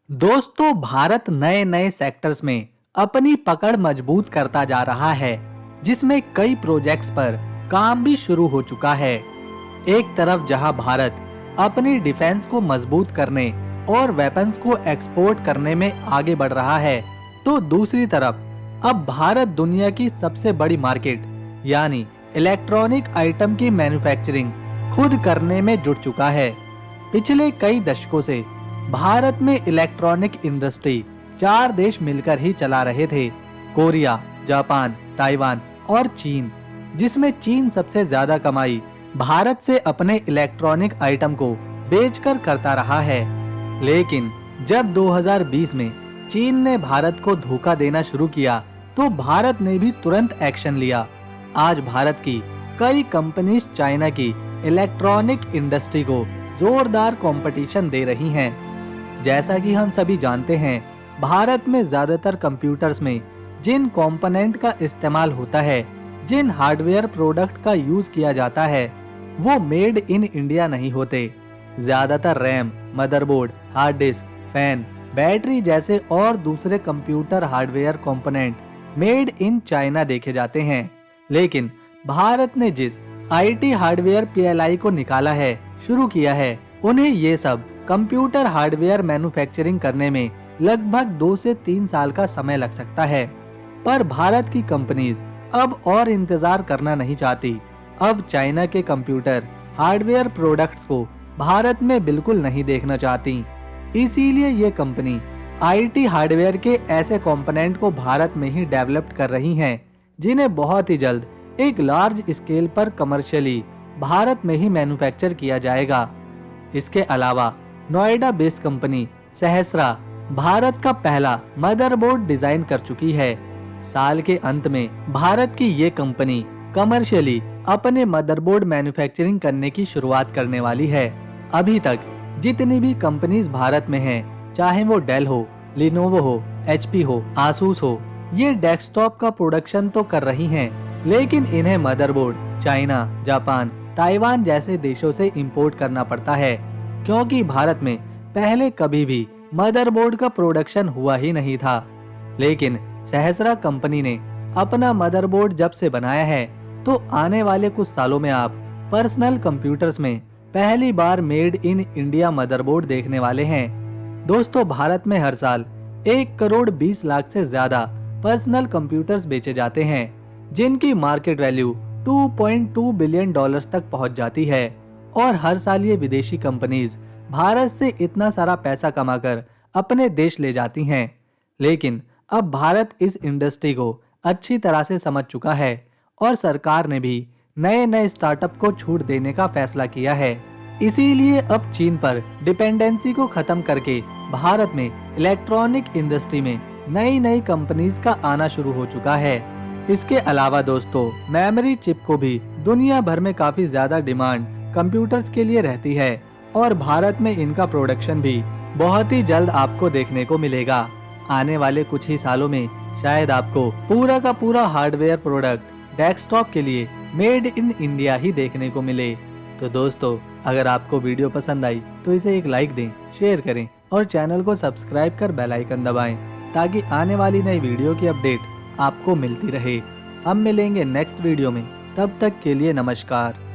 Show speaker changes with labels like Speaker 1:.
Speaker 1: दोस्तों, भारत नए नए सेक्टर्स में अपनी पकड़ मजबूत करता जा रहा है, जिसमें कई प्रोजेक्ट्स पर काम भी शुरू हो चुका है। एक तरफ जहां भारत अपनी डिफेंस को मजबूत करने और वेपन्स को एक्सपोर्ट करने में आगे बढ़ रहा है, तो दूसरी तरफ अब भारत दुनिया की सबसे बड़ी मार्केट यानी इलेक्ट्रॉनिक आइटम की मैन्युफैक्चरिंग खुद करने में जुट चुका है। पिछले कई दशकों से भारत में इलेक्ट्रॉनिक इंडस्ट्री चार देश मिलकर ही चला रहे थे: कोरिया, जापान, ताइवान और चीन, जिसमें चीन सबसे ज्यादा कमाई भारत से अपने इलेक्ट्रॉनिक आइटम को बेचकर करता रहा है। लेकिन जब 2020 में चीन ने भारत को धोखा देना शुरू किया, तो भारत ने भी तुरंत एक्शन लिया। आज भारत की कई कंपनीज चाइना की इलेक्ट्रॉनिक इंडस्ट्री को जोरदार कंपटीशन दे रही हैं। जैसा कि हम सभी जानते हैं, भारत में ज्यादातर कंप्यूटर्स में जिन कंपोनेंट का इस्तेमाल होता है, जिन हार्डवेयर प्रोडक्ट का यूज किया जाता है, वो मेड इन इंडिया नहीं होते। ज्यादातर RAM, motherboard, hard disk, fan, battery जैसे और दूसरे computer hardware component made in China देखे जाते हैं। लेकिन भारत ने जिस आईटी हार्डवेयर पीएलआई को निकाला है, शुरू किया है, उन्हें ये सब कंप्यूटर हार्डवेयर मैन्युफैक्चरिंग करने में लगभग 2 से 3 साल का समय लग सकता है। पर भारत की कंपनीज अब और इंतजार करना नहीं चाहती। अब चाइना के कंप्यूटर हार्डवेयर प्रोडक्ट्स को भारत में बिल्कुल नहीं देखना चाहती। इसीलिए ये कंपनी आईटी हार्डवेयर के ऐसे कंपोनेंट को भारत में ही डेवलप कर रही हैं, जिन्हें बहुत ही जल्द एक लार्ज स्केल पर कमर्शियली भारत में ही मैन्युफैक्चर किया जाएगा। इसके अलावा नोएडा बेस्ड कंपनी सहस्रा भारत का पहला मदरबोर्ड डिजाइन कर चुकी है। साल के अंत में भारत की ये कंपनी कमर्शियली अपने मदरबोर्ड मैन्युफैक्चरिंग करने की शुरुआत करने वाली है। अभी तक जितनी भी कंपनीज भारत में हैं, चाहे वो डेल हो, लिनोवो हो, एचपी हो, आसूस हो, ये डेस्कटॉप का प्रोडक्शन तो कर रही हैं, लेकिन इन्हें मदरबोर्ड चाइना, जापान, ताइवान जैसे देशों से इंपोर्ट करना पड़ता है, क्योंकि भारत में पहले कभी भी मदरबोर्ड का प्रोडक्शन हुआ ही नहीं था। लेकिन सहस्रा कंपनी ने अपना मदरबोर्ड जब से बनाया है, तो आने वाले कुछ सालों में आप पर्सनल कंप्यूटर्स में पहली बार मेड इन इंडिया मदरबोर्ड देखने वाले हैं। दोस्तों, भारत में हर साल 1,20,00,000 से ज्यादा पर्सनल कंप्यूटर्स बेचे जाते हैं, जिनकी मार्केट वैल्यू $2.2 बिलियन तक पहुंच जाती है। और हर साल ये विदेशी कंपनीज भारत से इतना सारा पैसा कमाकर अपने देश ले जाती हैं। लेकिन अब भारत इस इंडस्ट्री को अच्छी तरह से समझ चुका है और सरकार ने भी नए नए स्टार्टअप को छूट देने का फैसला किया है। इसीलिए अब चीन पर डिपेंडेंसी को खत्म करके भारत में इलेक्ट्रॉनिक इंडस्ट्री में नई नई कंपनीज का आना शुरू हो चुका है। इसके अलावा दोस्तों, मेमोरी चिप को भी दुनिया भर में काफी ज्यादा डिमांड कंप्यूटर्स के लिए रहती है और भारत में इनका प्रोडक्शन भी बहुत ही जल्द आपको देखने को मिलेगा। आने वाले कुछ ही सालों में शायद आपको पूरा का पूरा हार्डवेयर प्रोडक्ट डेस्कटॉप के लिए मेड इन इंडिया ही देखने को मिले। तो दोस्तों, अगर आपको वीडियो पसंद आई तो इसे एक लाइक दें, शेयर करें और चैनल को सब्सक्राइब कर बेल आइकन दबाएं, ताकि आने वाली नई वीडियो की अपडेट आपको मिलती रहे। हम मिलेंगे नेक्स्ट वीडियो में, तब तक के लिए नमस्कार।